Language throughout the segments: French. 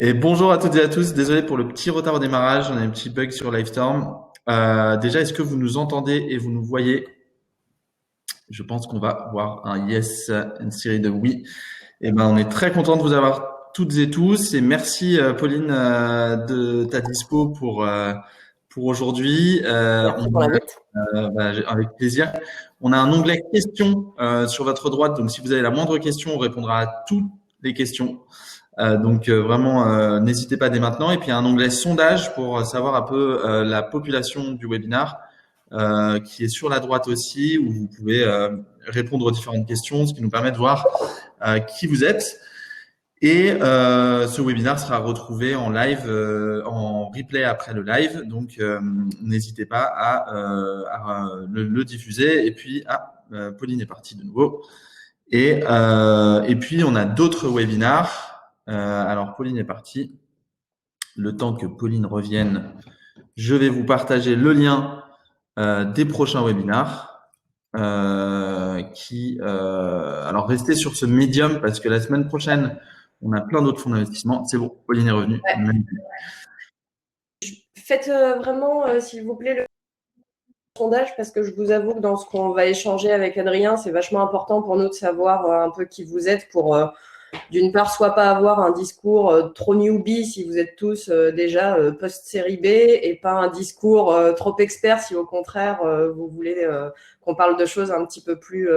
Et bonjour à toutes et à tous. Désolé pour le petit retard au démarrage. On a un petit bug sur Livestorm. Déjà, est-ce que vous nous entendez et vous nous voyez? Je pense qu'on va voir un yes, une série de oui. Et ben, on est très content de vous avoir toutes et tous. Et merci, Pauline, de ta dispo pour aujourd'hui. Merci pour l'invite. Avec plaisir. On a un onglet questions sur votre droite. Donc, si vous avez la moindre question, on répondra à toutes les questions. Vraiment, n'hésitez pas dès maintenant. Et puis, il y a un onglet sondage pour savoir un peu la population du webinar qui est sur la droite aussi, où vous pouvez répondre aux différentes questions, ce qui nous permet de voir qui vous êtes. Et ce webinaire sera retrouvé en live, en replay après le live. Donc, n'hésitez pas à le diffuser. Et puis, Pauline est partie de nouveau. Et puis, on a d'autres webinars. Alors, Pauline est partie. Le temps que Pauline revienne, je vais vous partager le lien des prochains webinars. Alors, restez sur ce médium parce que la semaine prochaine, on a plein d'autres fonds d'investissement. C'est bon, Pauline est revenue. Ouais. Faites vraiment, s'il vous plaît, le sondage parce que je vous avoue que dans ce qu'on va échanger avec Adrien, c'est vachement important pour nous de savoir un peu qui vous êtes pour, d'une part, soit pas avoir un discours trop newbie si vous êtes tous déjà post-série B et pas un discours trop expert si au contraire, vous voulez qu'on parle de choses un petit peu plus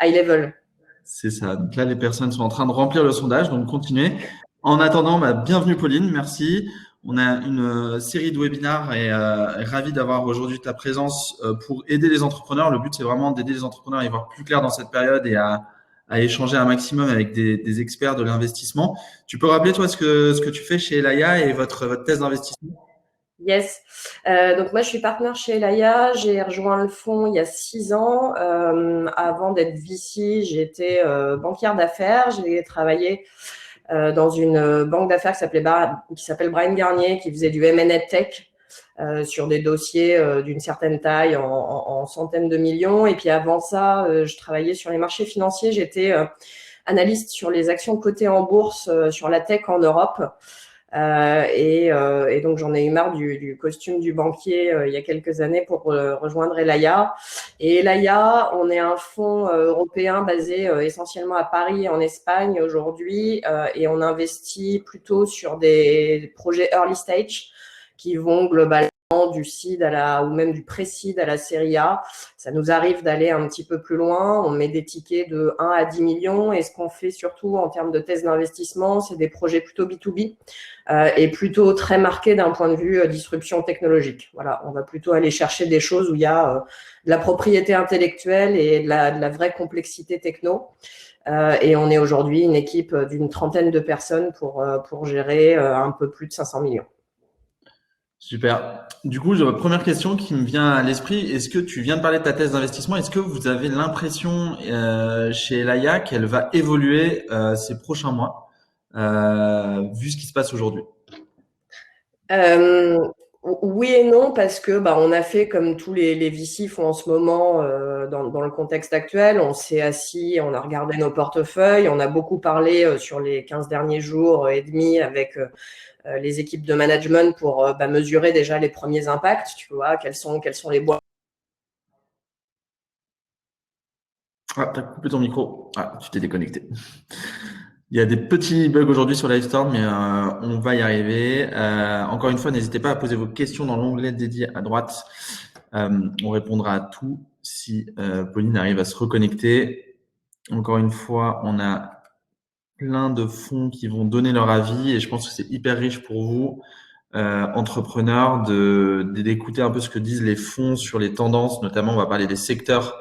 high level. C'est ça. Donc là, les personnes sont en train de remplir le sondage, donc continuez. En attendant, bienvenue Pauline, merci. On a une série de webinars et ravi d'avoir aujourd'hui ta présence pour aider les entrepreneurs. Le but, c'est vraiment d'aider les entrepreneurs à y voir plus clair dans cette période et à échanger un maximum avec des experts de l'investissement. Tu peux rappeler, toi, ce que tu fais chez Elaya et votre thèse d'investissement? Yes. Donc moi, je suis partenaire chez Elaya. J'ai rejoint le fonds il y a 6 ans. Avant d'être VC, j'étais banquière d'affaires. J'ai travaillé dans une banque d'affaires qui s'appelle Bryan Garnier, qui faisait du M&A Tech sur des dossiers d'une certaine taille en centaines de millions. Et puis avant ça, je travaillais sur les marchés financiers. J'étais analyste sur les actions cotées en bourse sur la tech en Europe. Et donc, j'en ai eu marre du costume du banquier il y a quelques années pour rejoindre Elaya. Et Elaya, on est un fonds européen basé essentiellement à Paris, en Espagne aujourd'hui, et on investit plutôt sur des projets early stage qui vont globalement du seed ou même du pré-seed à la série A. Ça nous arrive d'aller un petit peu plus loin. On met des tickets de 1 à 10 millions. Et ce qu'on fait surtout en termes de thèse d'investissement, c'est des projets plutôt B2B et plutôt très marqués d'un point de vue disruption technologique. Voilà, on va plutôt aller chercher des choses où il y a de la propriété intellectuelle et de la vraie complexité techno. Et on est aujourd'hui une équipe d'une trentaine de personnes pour gérer un peu plus de 500 millions. Super. Du coup, j'ai ma première question qui me vient à l'esprit. Est-ce que tu viens de parler de ta thèse d'investissement? Est-ce que vous avez l'impression chez Elaya qu'elle va évoluer ces prochains mois, vu ce qui se passe aujourd'hui? Oui et non, parce que on a fait comme tous les VC font en ce moment dans le contexte actuel. On s'est assis, on a regardé nos portefeuilles, on a beaucoup parlé sur les 15 derniers jours et demi avec les équipes de management pour mesurer déjà les premiers impacts. Tu vois, quels sont les boîtes. Ah, t'as coupé ton micro. Ah, tu t'es déconnecté. Il y a des petits bugs aujourd'hui sur Livestorm, mais on va y arriver. Encore une fois, n'hésitez pas à poser vos questions dans l'onglet dédié à droite. On répondra à tout si Pauline arrive à se reconnecter. Encore une fois, on a plein de fonds qui vont donner leur avis et je pense que c'est hyper riche pour vous, entrepreneurs, d'écouter un peu ce que disent les fonds sur les tendances. Notamment, on va parler des secteurs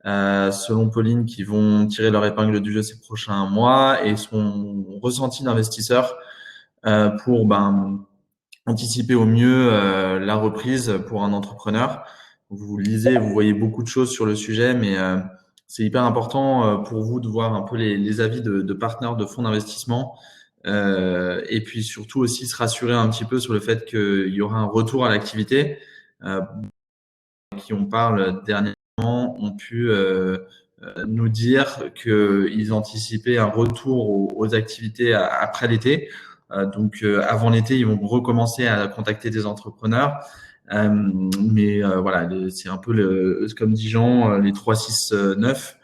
selon Pauline, qui vont tirer leur épingle du jeu ces prochains mois et son ressenti d'investisseur pour anticiper au mieux la reprise pour un entrepreneur. Vous lisez, vous voyez beaucoup de choses sur le sujet, mais c'est hyper important pour vous de voir un peu les avis de partenaires de fonds d'investissement et puis surtout aussi se rassurer un petit peu sur le fait qu'il y aura un retour à l'activité. Qui on parle dernièrement ont pu nous dire qu'ils anticipaient un retour aux activités après l'été. Donc, avant l'été, ils vont recommencer à contacter des entrepreneurs. Mais voilà, c'est un peu comme dit Jean, les 3, 6, 9.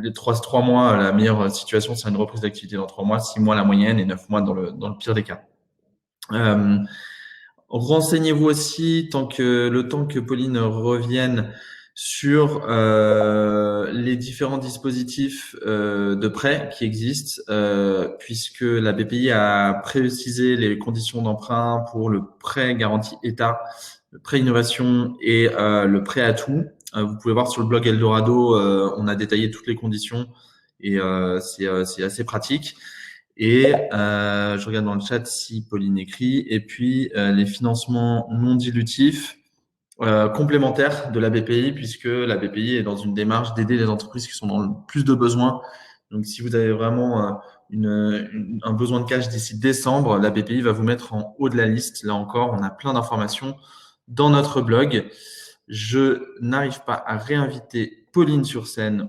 Les 3 mois, la meilleure situation, c'est une reprise d'activité dans 3 mois, 6 mois la moyenne et 9 mois dans le pire des cas. Renseignez-vous aussi, le temps que Pauline revienne, sur les différents dispositifs de prêt qui existent, puisque la BPI a précisé les conditions d'emprunt pour le prêt garanti État, le prêt innovation et le prêt à tout. Vous pouvez voir sur le blog Eldorado, on a détaillé toutes les conditions et c'est assez pratique. Et je regarde dans le chat si Pauline écrit. Et puis les financements non dilutifs complémentaires de la BPI, puisque la BPI est dans une démarche d'aider les entreprises qui sont dans le plus de besoins. Donc si vous avez vraiment un besoin de cash d'ici décembre, la BPI va vous mettre en haut de la liste. Là encore, on a plein d'informations dans notre blog. Je n'arrive pas à réinviter Pauline sur scène.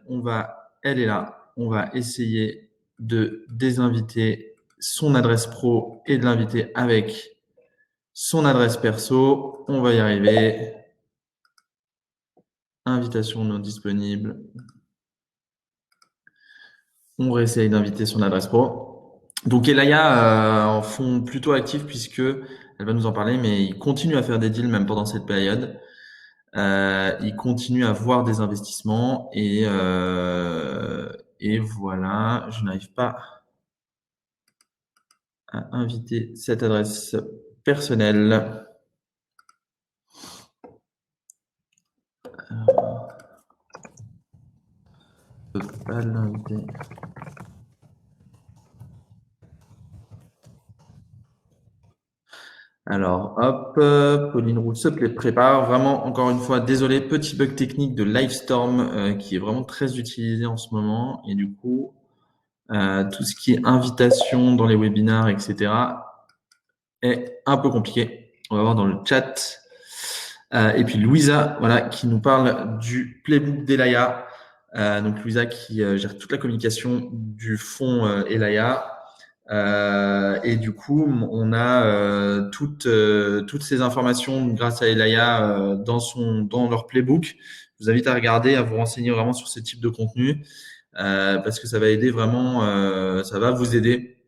Elle est là. On va essayer de désinviter son adresse pro et de l'inviter avec son adresse perso. On va y arriver. Invitation non disponible. On réessaye d'inviter son adresse pro. Donc Elaya en font plutôt actif puisque elle va nous en parler, mais il continue à faire des deals même pendant cette période. Il continue à voir des investissements et voilà, je n'arrive pas à inviter cette adresse personnelle. Je ne peux pas l'inviter. Alors, hop, Pauline Roux se prépare. Vraiment, encore une fois, désolé, petit bug technique de Livestorm qui est vraiment très utilisé en ce moment. Et du coup, tout ce qui est invitation dans les webinars, etc., est un peu compliqué. On va voir dans le chat. Et puis Louisa, voilà, qui nous parle du playbook d'Elaya. Donc Louisa qui gère toute la communication du fonds Elaya. Et du coup, on a toutes ces informations grâce à Elaya dans leur playbook. Je vous invite à regarder, à vous renseigner vraiment sur ce type de contenu parce que ça va aider vraiment, ça va vous aider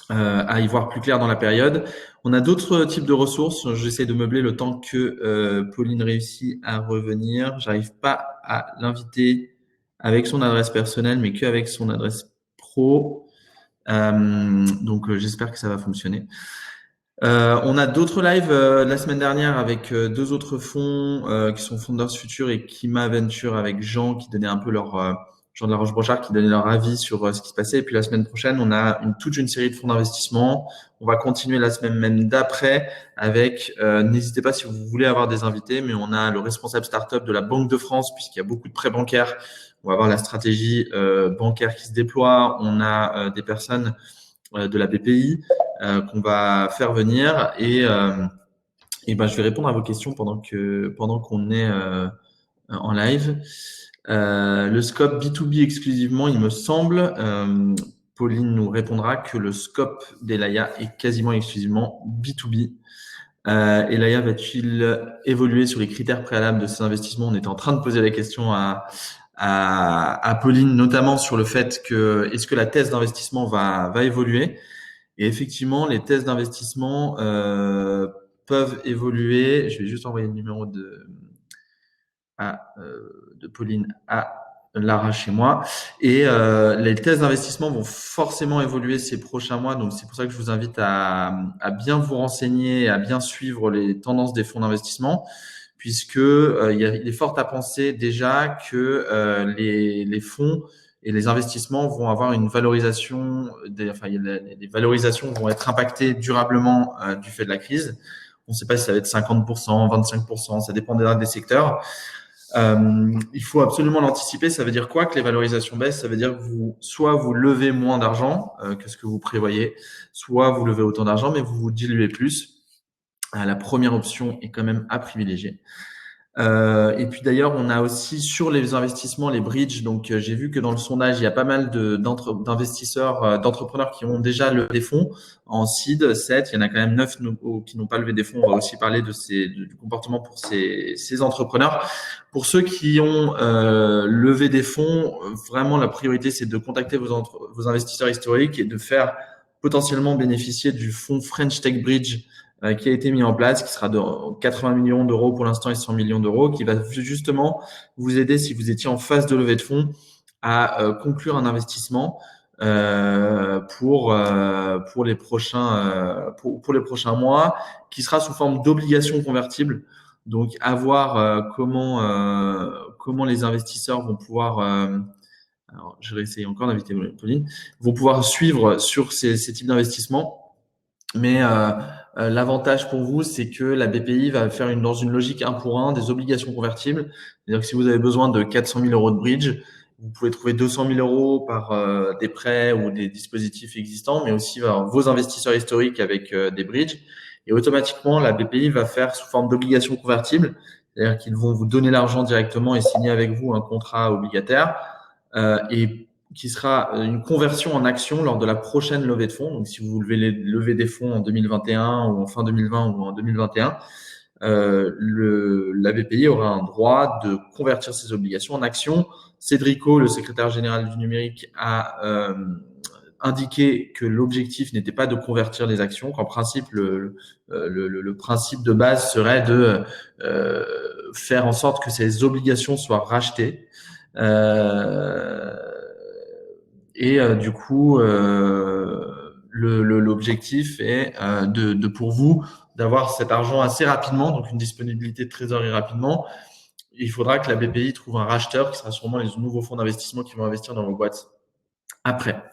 à y voir plus clair dans la période. On a d'autres types de ressources. J'essaie de meubler le temps que Pauline réussit à revenir. J'arrive pas à l'inviter avec son adresse personnelle, mais qu'avec son adresse pro. Donc j'espère que ça va fonctionner. On a d'autres lives la semaine dernière avec deux autres fonds qui sont Founders Future et Kima Venture avec Jean qui donnaient un peu Jean de la Roche-Brochard qui donnait leur avis sur ce qui se passait. Et puis la semaine prochaine, on a toute une série de fonds d'investissement. On va continuer la semaine même d'après avec, n'hésitez pas si vous voulez avoir des invités, mais on a le responsable startup de la Banque de France puisqu'il y a beaucoup de prêts bancaires. On va avoir la stratégie bancaire qui se déploie. On a des personnes de la BPI qu'on va faire venir et ben, je vais répondre à vos questions pendant qu'on est en live. Le scope B2B exclusivement, il me semble, Pauline nous répondra que le scope d'Elaya est quasiment exclusivement B2B. Elaya va-t-il évoluer sur les critères préalables de ces investissements? On était en train de poser la question à Pauline, notamment sur le fait que est-ce que la thèse d'investissement va évoluer? Et effectivement, les thèses d'investissement peuvent évoluer. Je vais juste envoyer le numéro de Pauline à Lara chez moi. Et les thèses d'investissement vont forcément évoluer ces prochains mois. Donc, c'est pour ça que je vous invite à bien vous renseigner, à bien suivre les tendances des fonds d'investissement, puisque il est fort à penser déjà que les fonds et les investissements vont avoir une valorisation, les valorisations vont être impactées durablement du fait de la crise. On ne sait pas si ça va être 50%, 25%, ça dépendra des secteurs. Il faut absolument l'anticiper. Ça veut dire quoi que les valorisations baissent? Ça veut dire que soit vous levez moins d'argent que ce que vous prévoyez, soit vous levez autant d'argent, mais vous vous diluez plus. La première option est quand même à privilégier. Et puis d'ailleurs, on a aussi sur les investissements les bridges. Donc, j'ai vu que dans le sondage, il y a pas mal d'investisseurs, d'entrepreneurs qui ont déjà levé des fonds en seed, 7. Il y en a quand même 9 qui n'ont pas levé des fonds. On va aussi parler du comportement pour ces entrepreneurs. Pour ceux qui ont levé des fonds, vraiment la priorité, c'est de contacter vos investisseurs historiques et de faire potentiellement bénéficier du fonds French Tech Bridge qui a été mis en place, qui sera de 80 millions d'euros pour l'instant et 100 millions d'euros, qui va justement vous aider si vous étiez en phase de levée de fonds à conclure un investissement pour les prochains mois, qui sera sous forme d'obligations convertibles. Donc, à voir comment les investisseurs vont pouvoir alors, je vais essayer encore d'inviter Pauline, vont pouvoir suivre sur ces types d'investissements. Mais l'avantage pour vous, c'est que la BPI va faire dans une logique 1 pour 1 des obligations convertibles. C'est-à-dire que si vous avez besoin de 400 000 euros de bridge, vous pouvez trouver 200 000 euros par des prêts ou des dispositifs existants, mais aussi vos investisseurs historiques avec des bridges. Et automatiquement, la BPI va faire sous forme d'obligations convertibles. C'est-à-dire qu'ils vont vous donner l'argent directement et signer avec vous un contrat obligataire. Et qui sera une conversion en action lors de la prochaine levée de fonds. Donc, si vous levez des fonds en 2021 ou en fin 2020 ou en 2021, la BPI aura un droit de convertir ses obligations en actions. Cédrico, le secrétaire général du numérique, a indiqué que l'objectif n'était pas de convertir les actions, qu'en principe, le principe de base serait de faire en sorte que ces obligations soient rachetées. Du coup, l'objectif est pour vous d'avoir cet argent assez rapidement, donc une disponibilité de trésorerie rapidement. Il faudra que la BPI trouve un racheteur qui sera sûrement les nouveaux fonds d'investissement qui vont investir dans vos boîtes après.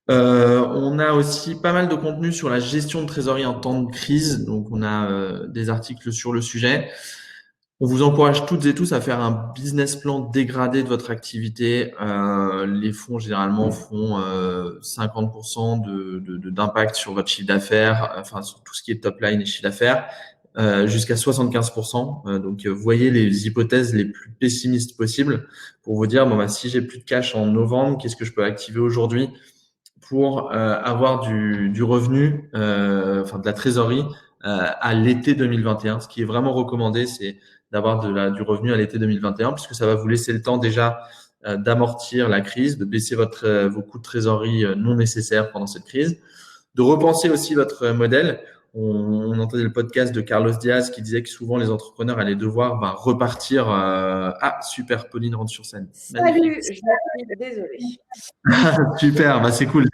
On a aussi pas mal de contenu sur la gestion de trésorerie en temps de crise. Donc, on a des articles sur le sujet. On vous encourage toutes et tous à faire un business plan dégradé de votre activité. Les fonds généralement font 50% d'impact sur votre chiffre d'affaires, enfin sur tout ce qui est top line et chiffre d'affaires, jusqu'à 75%. Donc, voyez les hypothèses les plus pessimistes possibles pour vous dire si j'ai plus de cash en novembre, qu'est-ce que je peux activer aujourd'hui pour avoir du revenu, enfin de la trésorerie à l'été 2021. Ce qui est vraiment recommandé, c'est d'avoir du revenu à l'été 2021, puisque ça va vous laisser le temps déjà d'amortir la crise, de baisser vos coûts de trésorerie non nécessaires pendant cette crise, de repenser aussi votre modèle. On entendait le podcast de Carlos Diaz qui disait que souvent les entrepreneurs allaient devoir repartir. Ah, super, Pauline rentre sur scène. Salut, je suis désolée. Super, c'est cool.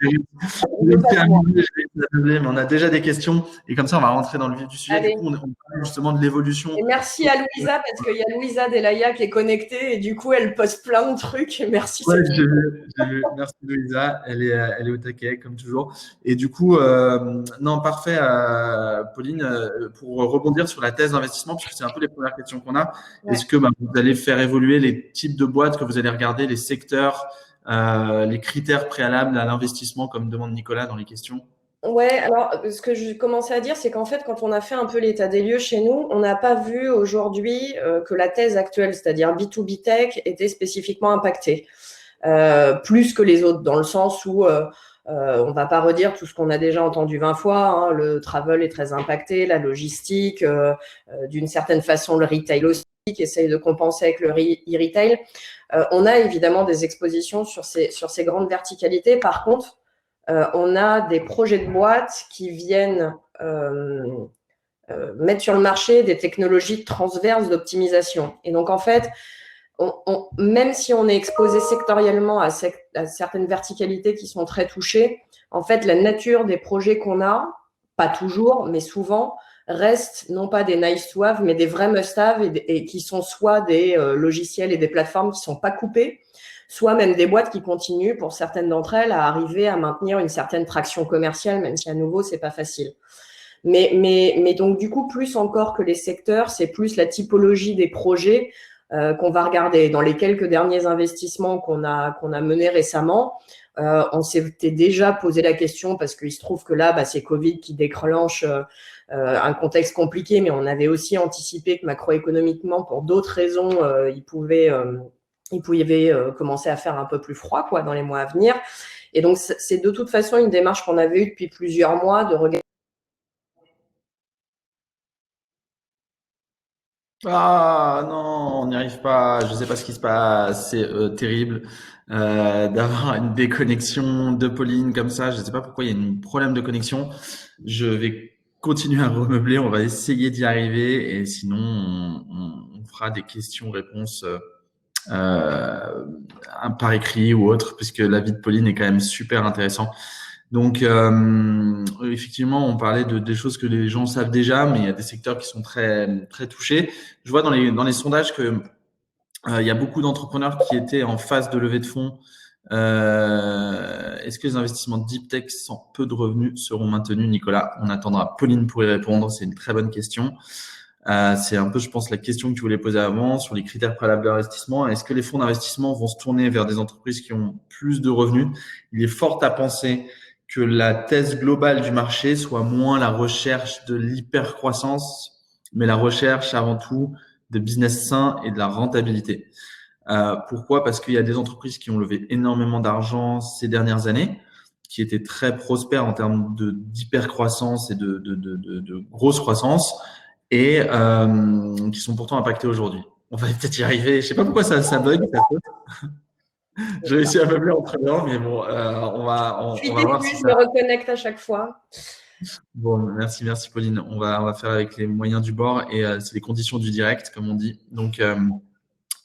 Mais on a déjà des questions et comme ça, on va rentrer dans le vif du sujet. Allez. Du coup, on parle justement de l'évolution. Et merci à Louisa parce qu'il y a Louisa Delaya qui est connectée et du coup, elle poste plein de trucs. Merci. Ouais, j'ai vu. Merci Louisa. Elle est au taquet, comme toujours. Et du coup, non, parfait, Pauline, pour rebondir sur la thèse d'investissement, puisque c'est un peu les premières questions qu'on a. Ouais. Est-ce que vous allez faire évoluer les types de boîtes que vous allez regarder, les secteurs, les critères préalables à l'investissement, comme demande Nicolas dans les questions? Ouais, alors ce que je commençais à dire, c'est qu'en fait, quand on a fait un peu l'état des lieux chez nous, on n'a pas vu aujourd'hui que la thèse actuelle, c'est-à-dire B2B Tech, était spécifiquement impactée, plus que les autres, dans le sens où on va pas redire tout ce qu'on a déjà entendu 20 fois. Hein, le travel est très impacté, la logistique, d'une certaine façon le retail aussi, qui essaye de compenser avec le e-retail. On a évidemment des expositions sur ces grandes verticalités. Par contre, on a des projets de boîtes qui viennent mettre sur le marché des technologies transverses d'optimisation. Et donc, en fait, même si on est exposé sectoriellement à certaines verticalités qui sont très touchées, en fait, la nature des projets qu'on a, pas toujours, mais souvent, reste non pas des nice to have, mais des vrais must have et qui sont soit des logiciels et des plateformes qui sont pas coupés, soit même des boîtes qui continuent, pour certaines d'entre elles, à arriver à maintenir une certaine traction commerciale, même si à nouveau, c'est pas facile. Mais donc, du coup, plus encore que les secteurs, c'est plus la typologie des projets qu'on va regarder. Dans les quelques derniers investissements qu'on a menés récemment, on s'était déjà posé la question parce qu'il se trouve que là, c'est Covid qui déclenche un contexte compliqué, mais on avait aussi anticipé que macroéconomiquement, pour d'autres raisons, il pouvait commencer à faire un peu plus froid quoi, dans les mois à venir. Et donc, c'est de toute façon une démarche qu'on avait eue depuis plusieurs mois de regarder. Ah non, on n'y arrive pas. Je sais pas ce qui se passe. C'est terrible d'avoir une déconnexion de Pauline comme ça. Je sais pas pourquoi il y a un problème de connexion. Je vais continuer à remeubler. On va essayer d'y arriver et sinon on fera des questions-réponses par écrit ou autre, puisque la vie de Pauline est quand même super intéressant. Donc, effectivement, on parlait des choses que les gens savent déjà, mais il y a des secteurs qui sont très, très touchés. Je vois dans les sondages que il y a beaucoup d'entrepreneurs qui étaient en phase de levée de fonds. Est-ce que les investissements deep tech sans peu de revenus seront maintenus, Nicolas? On attendra Pauline pour y répondre. C'est une très bonne question. C'est un peu, je pense, la question que tu voulais poser avant sur les critères préalables d'investissement. Est-ce que les fonds d'investissement vont se tourner vers des entreprises qui ont plus de revenus? Il est fort à penser que la thèse globale du marché soit moins la recherche de l'hypercroissance, mais la recherche avant tout de business sain et de la rentabilité. Pourquoi? Parce qu'il y a des entreprises qui ont levé énormément d'argent ces dernières années, qui étaient très prospères en termes d'hypercroissance et de grosse croissance, et qui sont pourtant impactées aujourd'hui. On va peut-être y arriver. Je sais pas pourquoi ça bug. J'ai réussi à meubler entre temps, mais bon, Je suis on va voir déçue, si je me ça. reconnecte à chaque fois. Bon, merci Pauline. On va faire avec les moyens du bord et c'est les conditions du direct, comme on dit. Donc,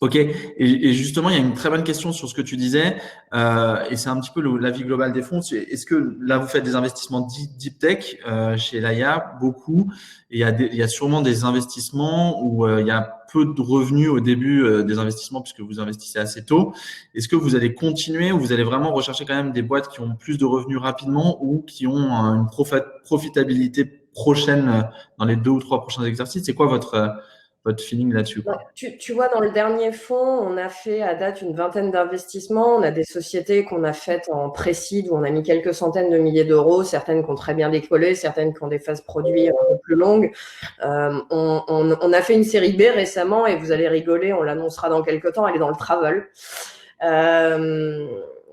ok, et justement, il y a une très bonne question sur ce que tu disais, et c'est un petit peu l'avis global des fonds. Est-ce que là, vous faites des investissements deep tech chez Laia, beaucoup, et il y a sûrement des investissements où il y a peu de revenus au début des investissements puisque vous investissez assez tôt. Est-ce que vous allez continuer ou vous allez vraiment rechercher quand même des boîtes qui ont plus de revenus rapidement ou qui ont une profitabilité prochaine dans les 2 ou 3 prochains exercices? C'est quoi votre feeling là-dessus, quoi? Tu vois, dans le dernier fonds, on a fait à date une vingtaine d'investissements. On a des sociétés qu'on a faites en pré-seed où on a mis quelques centaines de milliers d'euros, certaines qui ont très bien décollé, certaines qui ont des phases produits un peu plus longues. On a fait une série B récemment et vous allez rigoler, on l'annoncera dans quelques temps, elle est dans le travel.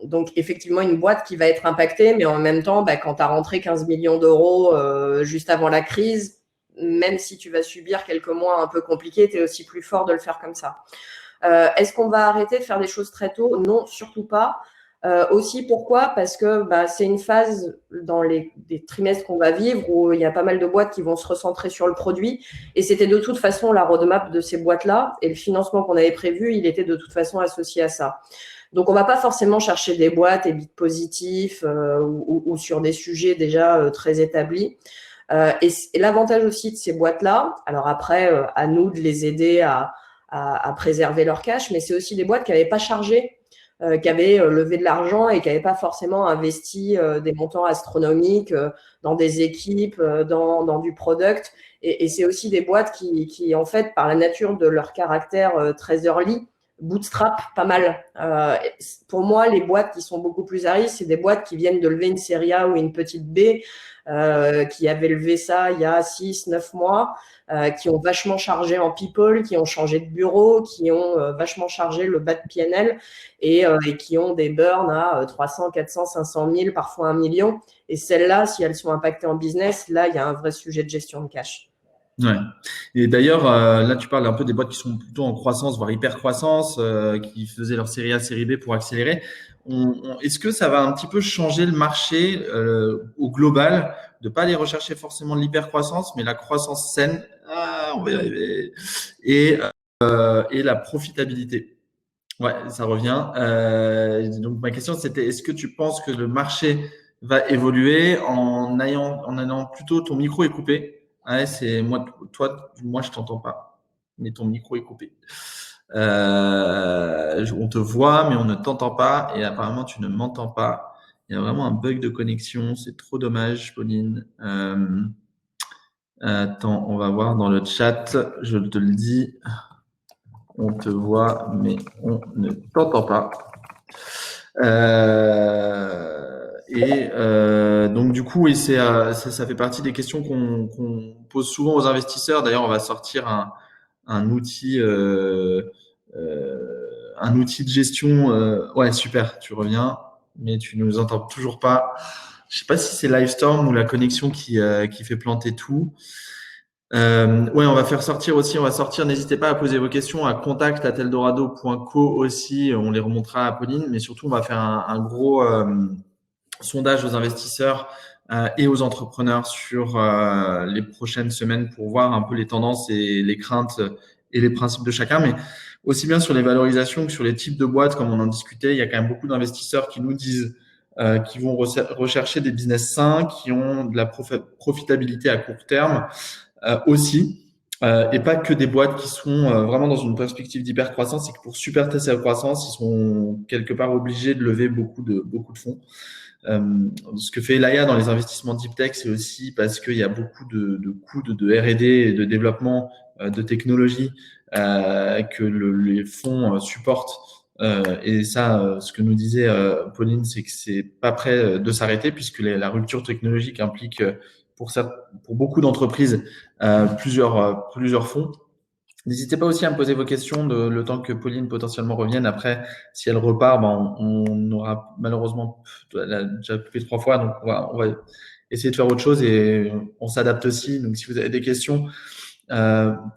Donc effectivement une boîte qui va être impactée, mais en même temps, quand tu as rentré 15 millions d'euros juste avant la crise, même si tu vas subir quelques mois un peu compliqués, tu es aussi plus fort de le faire comme ça. Est-ce qu'on va arrêter de faire des choses très tôt? Non, surtout pas. Aussi, pourquoi? Parce que c'est une phase dans des trimestres qu'on va vivre où il y a pas mal de boîtes qui vont se recentrer sur le produit. Et c'était de toute façon la roadmap de ces boîtes-là. Et le financement qu'on avait prévu, il était de toute façon associé à ça. Donc, on ne va pas forcément chercher des boîtes, EBIT positifs ou sur des sujets déjà très établis. Et l'avantage aussi de ces boîtes-là, alors après, à nous de les aider à préserver leur cash, mais c'est aussi des boîtes qui n'avaient pas chargé, qui avaient levé de l'argent et qui n'avaient pas forcément investi des montants astronomiques dans des équipes, dans du product. Et c'est aussi des boîtes qui, en fait, par la nature de leur caractère très early, bootstrap pas mal. Pour moi, les boîtes qui sont beaucoup plus à risque, c'est des boîtes qui viennent de lever une série A ou une petite B, qui avaient levé ça il y a 6-9 mois, qui ont vachement chargé en people, qui ont changé de bureau, qui ont vachement chargé le bas de PNL et qui ont des burns à 300, 400, 500 000, parfois 1 million. Et celles-là, si elles sont impactées en business, là, il y a un vrai sujet de gestion de cash. Ouais. Et d'ailleurs, là, tu parles un peu des boîtes qui sont plutôt en croissance, voire hyper croissance, qui faisaient leur série A, série B pour accélérer. Est-ce que ça va un petit peu changer le marché au global, de pas aller rechercher forcément l'hyper croissance, mais la croissance saine, on va y arriver, et la profitabilité. Ouais, ça revient. Donc ma question c'était, est-ce que tu penses que le marché va évoluer en ayant plutôt ton micro est coupé? Ouais, c'est moi, moi je t'entends pas, mais ton micro est coupé. On te voit, mais on ne t'entend pas, et apparemment tu ne m'entends pas. Il y a vraiment un bug de connexion, c'est trop dommage, Pauline. Attends, on va voir dans le chat, je te le dis. On te voit, mais on ne t'entend pas. Donc du coup, et ça fait partie des questions qu'on pose souvent aux investisseurs. D'ailleurs, on va sortir un outil, un outil de gestion. Ouais, super, tu reviens, mais tu nous entends toujours pas. Je sais pas si c'est Livestorm ou la connexion qui fait planter tout. Ouais, on va faire sortir aussi, on va sortir. N'hésitez pas à poser vos questions à contact@eldorado.co aussi. On les remontera à Pauline, mais surtout, on va faire un gros sondage aux investisseurs et aux entrepreneurs sur les prochaines semaines pour voir un peu les tendances et les craintes et les principes de chacun, mais aussi bien sur les valorisations que sur les types de boîtes, comme on en discutait. Il y a quand même beaucoup d'investisseurs qui nous disent qu'ils vont rechercher des business sains, qui ont de la profitabilité à court terme aussi. Et pas que des boîtes qui sont vraiment dans une perspective d'hypercroissance, c'est que pour super tester la croissance, ils sont quelque part obligés de lever beaucoup de fonds. Ce que fait Elaya dans les investissements deep tech, c'est aussi parce qu'il y a beaucoup de coûts de R&D et de développement de technologie que les fonds supportent. Et ça, ce que nous disait Pauline, c'est que c'est pas prêt de s'arrêter puisque la rupture technologique implique pour beaucoup d'entreprises plusieurs fonds. N'hésitez pas aussi à me poser vos questions le temps que Pauline potentiellement revienne. Après, si elle repart, ben, on aura malheureusement, elle a déjà coupé 3 fois, donc on va essayer de faire autre chose et on s'adapte aussi. Donc, si vous avez des questions,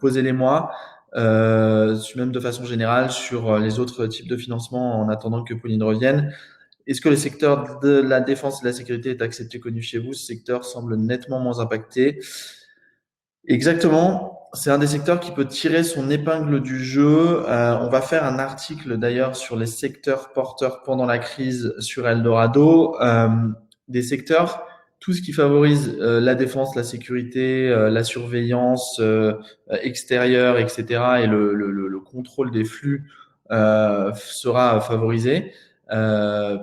posez-les moi. Même de façon générale sur les autres types de financement en attendant que Pauline revienne. Est-ce que le secteur de la défense et de la sécurité est accepté, connu chez vous? Ce secteur semble nettement moins impacté. Exactement. C'est un des secteurs qui peut tirer son épingle du jeu. On va faire un article d'ailleurs sur les secteurs porteurs pendant la crise sur Eldorado. Des secteurs, tout ce qui favorise la défense, la sécurité, la surveillance extérieure, etc. et le contrôle des flux sera favorisé.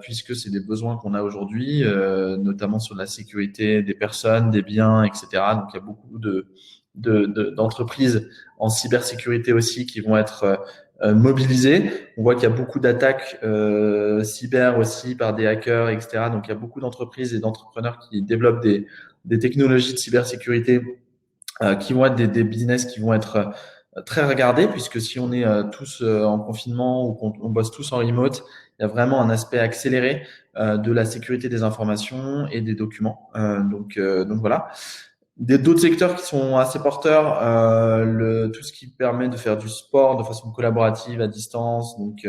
Puisque c'est des besoins qu'on a aujourd'hui, notamment sur la sécurité des personnes, des biens, etc. Donc il y a beaucoup d'entreprises en cybersécurité aussi qui vont être mobilisées. On voit qu'il y a beaucoup d'attaques cyber aussi par des hackers, etc. Donc il y a beaucoup d'entreprises et d'entrepreneurs qui développent des technologies de cybersécurité qui vont être des business qui vont être très regardés, puisque si on est tous en confinement ou qu'on bosse tous en remote, il y a vraiment un aspect accéléré de la sécurité des informations et des documents. Donc voilà. D'autres secteurs qui sont assez porteurs, tout ce qui permet de faire du sport de façon collaborative à distance, donc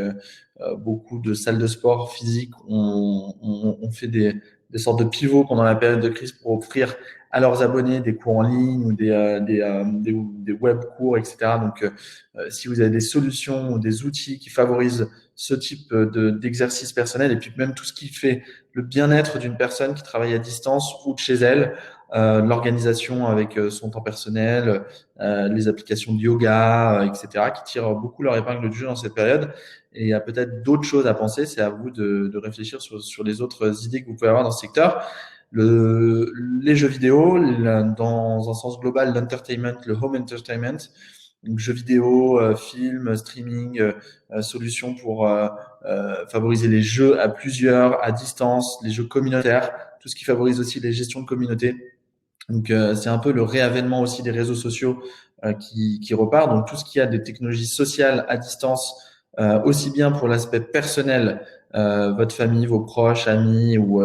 beaucoup de salles de sport physiques ont fait des sortes de pivots pendant la période de crise pour offrir à leurs abonnés des cours en ligne ou des web cours, etc. Donc, si vous avez des solutions ou des outils qui favorisent ce type d'exercice personnel et puis même tout ce qui fait le bien-être d'une personne qui travaille à distance ou de chez elle, l'organisation avec son temps personnel, les applications de yoga, etc., qui tirent beaucoup leur épingle du jeu dans cette période. Et il y a peut-être d'autres choses à penser. C'est à vous de réfléchir sur les autres idées que vous pouvez avoir dans ce secteur. Les jeux vidéo, dans un sens global, l'entertainment, le home entertainment, donc jeux vidéo, films, streaming, solutions pour favoriser les jeux à plusieurs, à distance, les jeux communautaires, tout ce qui favorise aussi les gestions de communauté. Donc, c'est un peu le réavènement aussi des réseaux sociaux qui repart. Donc, tout ce qui a des technologies sociales à distance, aussi bien pour l'aspect personnel, votre famille, vos proches, amis ou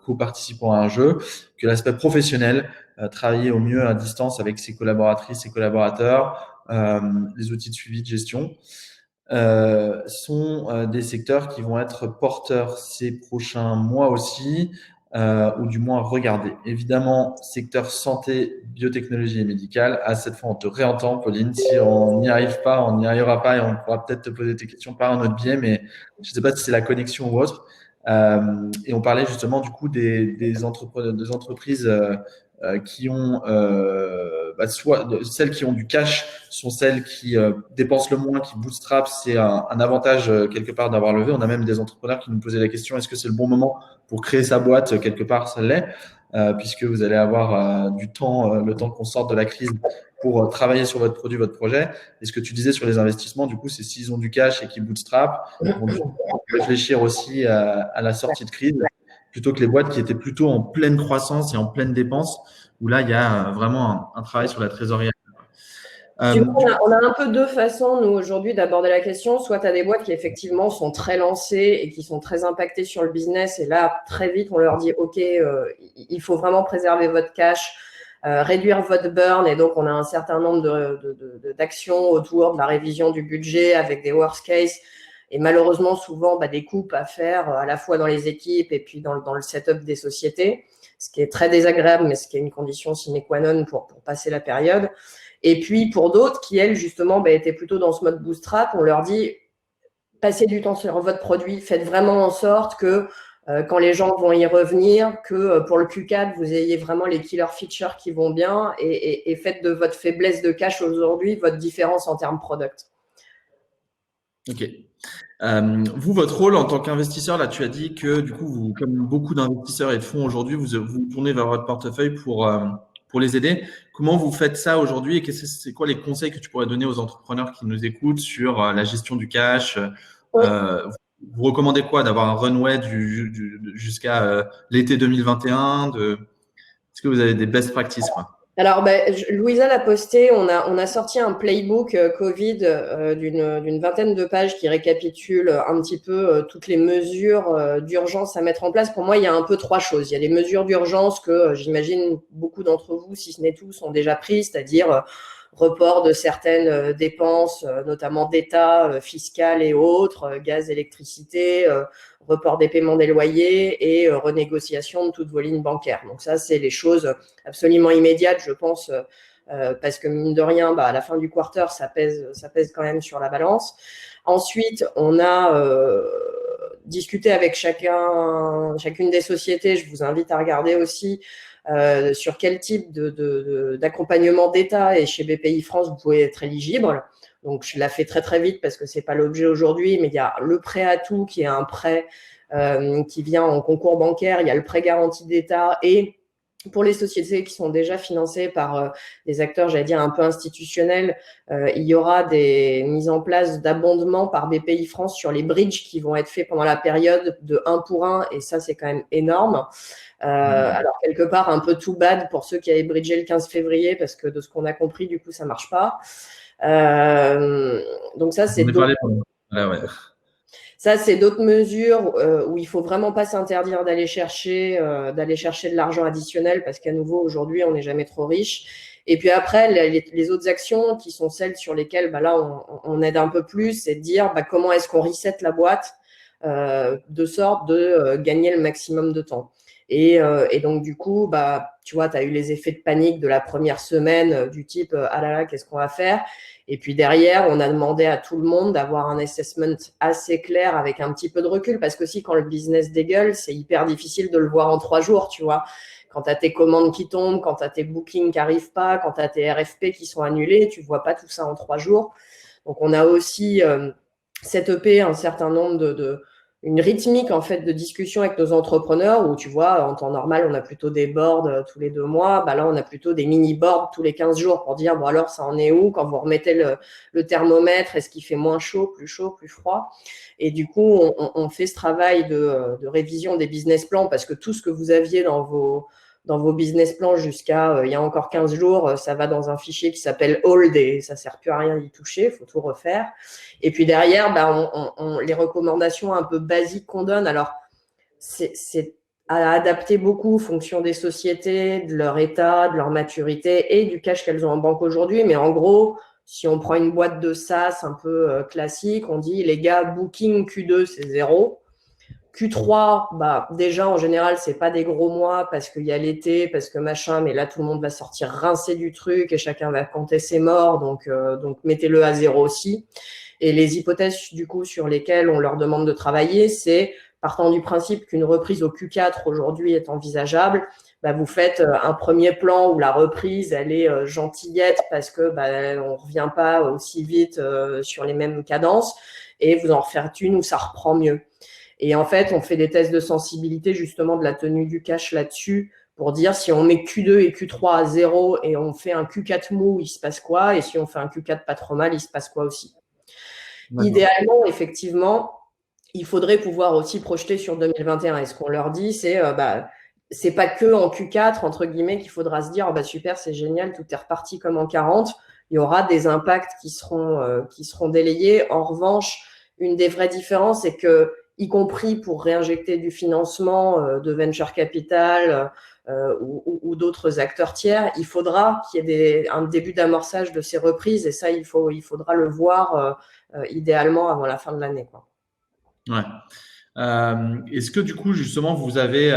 co-participants à un jeu, que l'aspect professionnel, travailler au mieux à distance avec ses collaboratrices, ses collaborateurs, les outils de suivi de gestion. Sont des secteurs qui vont être porteurs ces prochains mois aussi, ou du moins regardés. Évidemment, secteur santé, biotechnologie et médicale. À cette fois, on te réentend, Pauline. Si on n'y arrive pas, on n'y arrivera pas et on pourra peut-être te poser tes questions par un autre biais, mais je ne sais pas si c'est la connexion ou autre. Et on parlait justement du coup des entreprises qui ont soit celles qui ont du cash sont celles qui dépensent le moins, qui bootstrap. C'est un avantage quelque part d'avoir levé. On a même des entrepreneurs qui nous posaient la question, est-ce que c'est le bon moment pour créer sa boîte? Quelque part, ça l'est. puisque vous allez avoir du temps, le temps qu'on sorte de la crise pour travailler sur votre produit, votre projet. Et ce que tu disais sur les investissements, du coup, c'est s'ils ont du cash et qu'ils bootstrap, ils vont réfléchir aussi à la sortie de crise, plutôt que les boîtes qui étaient plutôt en pleine croissance et en pleine dépense, où là, il y a vraiment un travail sur la trésorerie. Tu vois, on a un peu deux façons, nous, aujourd'hui, d'aborder la question. Soit tu as des boîtes qui, effectivement, sont très lancées et qui sont très impactées sur le business. Et là, très vite, on leur dit, OK, il faut vraiment préserver votre cash, réduire votre burn. Et donc, on a un certain nombre d'actions autour de la révision du budget avec des worst case. Et malheureusement, souvent, des coupes à faire à la fois dans les équipes et puis dans le setup des sociétés, ce qui est très désagréable, mais ce qui est une condition sine qua non pour passer la période. Et puis, pour d'autres qui, elles, justement, étaient plutôt dans ce mode bootstrap, on leur dit, passez du temps sur votre produit, faites vraiment en sorte que quand les gens vont y revenir, que pour le Q4, vous ayez vraiment les killer features qui vont bien et faites de votre faiblesse de cash aujourd'hui votre différence en termes product. Ok. Vous, votre rôle en tant qu'investisseur, là, tu as dit que du coup, vous, comme beaucoup d'investisseurs et de fonds aujourd'hui, vous tournez vers votre portefeuille pour les aider. Comment vous faites ça aujourd'hui et c'est quoi les conseils que tu pourrais donner aux entrepreneurs qui nous écoutent sur la gestion du cash? Oui. Vous recommandez quoi? D'avoir un runway jusqu'à l'été 2021 Est-ce que vous avez des best practices, quoi? Alors, Louisa l'a posté, on a sorti un playbook Covid d'une vingtaine de pages qui récapitule un petit peu toutes les mesures d'urgence à mettre en place. Pour moi, il y a un peu trois choses. Il y a les mesures d'urgence que j'imagine beaucoup d'entre vous, si ce n'est tous, ont déjà prises, c'est-à-dire report de certaines dépenses, notamment d'État, fiscales et autres, gaz, électricité, report des paiements des loyers et renégociation de toutes vos lignes bancaires. Donc ça, c'est les choses absolument immédiates, je pense, parce que mine de rien, à la fin du quarter, ça pèse quand même sur la balance. Ensuite, on a discuté avec chacune des sociétés. Je vous invite à regarder aussi sur quel type d'accompagnement d'État, et chez BPI France, vous pouvez être éligible. Donc, je la fais très, très vite parce que c'est pas l'objet aujourd'hui, mais il y a le prêt à tout qui est un prêt qui vient en concours bancaire. Il y a le prêt garanti d'État et pour les sociétés qui sont déjà financées par des acteurs, j'allais dire, un peu institutionnels, il y aura des mises en place d'abondements par BPI France sur les bridges qui vont être faits pendant la période de 1 pour 1, et ça, c'est quand même énorme. Alors, quelque part, un peu too bad pour ceux qui avaient bridgé le 15 février, parce que de ce qu'on a compris, du coup, ça marche pas. Donc ça, c'est Ça, c'est d'autres mesures où il faut vraiment pas s'interdire d'aller chercher de l'argent additionnel, parce qu'à nouveau, aujourd'hui, on n'est jamais trop riche. Et puis après, les autres actions qui sont celles sur lesquelles là, on aide un peu plus, c'est de dire comment est-ce qu'on reset la boîte de sorte de gagner le maximum de temps. Et donc, du coup, tu vois, tu as eu les effets de panique de la première semaine du type ah là là, qu'est-ce qu'on va faire? Et puis derrière, on a demandé à tout le monde d'avoir un assessment assez clair avec un petit peu de recul, parce que si quand le business dégueule, c'est hyper difficile de le voir en 3 jours, tu vois. Quand tu as tes commandes qui tombent, quand tu as tes bookings qui n'arrivent pas, quand tu as tes RFP qui sont annulés, tu ne vois pas tout ça en 3 jours. Donc, on a aussi setupé un certain nombre une rythmique en fait de discussion avec nos entrepreneurs où tu vois, en temps normal, on a plutôt des boards tous les 2 mois. Là, on a plutôt des mini-boards tous les 15 jours pour dire, bon alors, ça en est où? Quand vous remettez le thermomètre, est-ce qu'il fait moins chaud, plus froid? Et du coup, on fait ce travail de révision des business plans, parce que tout ce que vous aviez dans vos business plans jusqu'à il y a encore 15 jours, ça va dans un fichier qui s'appelle Hold et ça sert plus à rien d'y toucher, il faut tout refaire. Et puis derrière, les recommandations un peu basiques qu'on donne, alors c'est à adapter beaucoup en fonction des sociétés, de leur état, de leur maturité et du cash qu'elles ont en banque aujourd'hui. Mais en gros, si on prend une boîte de SaaS un peu classique, on dit les gars, booking Q2, c'est 0. Q3, déjà, en général, c'est pas des gros mois parce qu'il y a l'été, parce que machin, mais là, tout le monde va sortir rincé du truc et chacun va compter ses morts, donc mettez-le à 0 aussi. Et les hypothèses, du coup, sur lesquelles on leur demande de travailler, c'est, partant du principe qu'une reprise au Q4 aujourd'hui est envisageable, vous faites un premier plan où la reprise, elle est gentillette parce que on revient pas aussi vite sur les mêmes cadences, et vous en refaites une où ça reprend mieux. Et en fait, on fait des tests de sensibilité justement de la tenue du cash là-dessus pour dire si on met Q2 et Q3 à 0 et on fait un Q4 mou, il se passe quoi? Et si on fait un Q4 pas trop mal, il se passe quoi aussi? Idéalement, effectivement, il faudrait pouvoir aussi projeter sur 2021. Et ce qu'on leur dit, c'est pas que en Q4, entre guillemets, qu'il faudra se dire, super, c'est génial, tout est reparti comme en 40. Il y aura des impacts qui seront délayés. En revanche, une des vraies différences, c'est que, y compris pour réinjecter du financement de venture capital ou d'autres acteurs tiers, il faudra qu'il y ait un début d'amorçage de ces reprises. Et ça, il faudra le voir idéalement avant la fin de l'année, quoi. Ouais. Est-ce que du coup, justement, vous avez,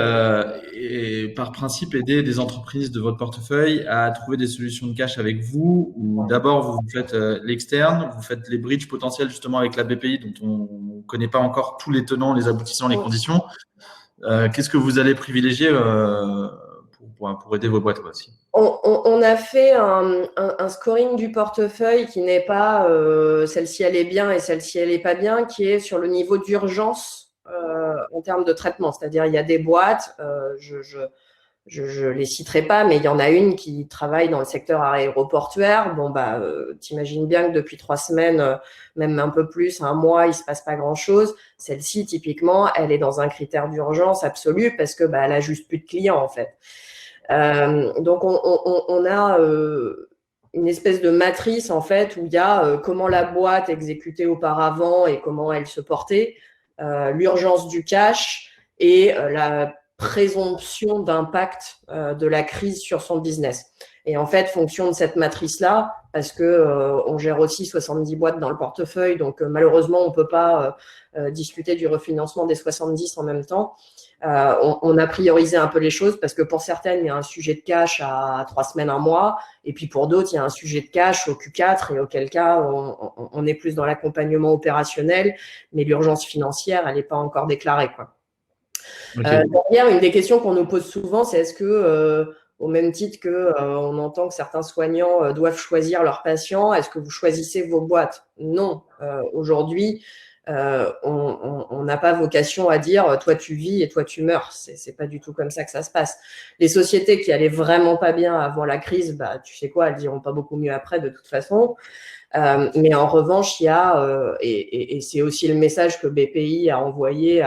par principe, aidé des entreprises de votre portefeuille à trouver des solutions de cash avec vous, ou d'abord vous faites l'externe, vous faites les bridges potentiels justement avec la BPI dont on ne connaît pas encore tous les tenants, les aboutissants, les conditions. Qu'est-ce que vous allez privilégier pour aider vos boîtes aussi? On a fait un scoring du portefeuille qui n'est pas celle-ci elle est bien et celle-ci elle est pas bien, qui est sur le niveau d'urgence en termes de traitement. C'est-à-dire, il y a des boîtes, je les citerai pas, mais il y en a une qui travaille dans le secteur aéroportuaire. T'imagines bien que depuis 3 semaines, même un peu plus, un mois, il se passe pas grand-chose. Celle-ci, typiquement, elle est dans un critère d'urgence absolu parce que elle a juste plus de clients en fait. Donc on a une espèce de matrice en fait où il y a comment la boîte exécutait auparavant et comment elle se portait, l'urgence du cash et la présomption d'impact de la crise sur son business. Et en fait, fonction de cette matrice-là, parce que on gère aussi 70 boîtes dans le portefeuille, donc malheureusement, on peut pas discuter du refinancement des 70 en même temps. On a priorisé un peu les choses parce que pour certaines, il y a un sujet de cash à 3 semaines, un mois. Et puis pour d'autres, il y a un sujet de cash au Q4 et auquel cas, on est plus dans l'accompagnement opérationnel. Mais l'urgence financière, elle n'est pas encore déclarée, quoi. Okay. Derrière, une des questions qu'on nous pose souvent, c'est est-ce que, au même titre que on entend que certains soignants doivent choisir leurs patients, est-ce que vous choisissez vos boîtes? Non. Aujourd'hui, on n'a pas vocation à dire toi tu vis et toi tu meurs. C'est pas du tout comme ça que ça se passe. Les sociétés qui allaient vraiment pas bien avant la crise, tu sais quoi, elles diront pas beaucoup mieux après de toute façon. Mais en revanche, il y a et c'est aussi le message que BPI a envoyé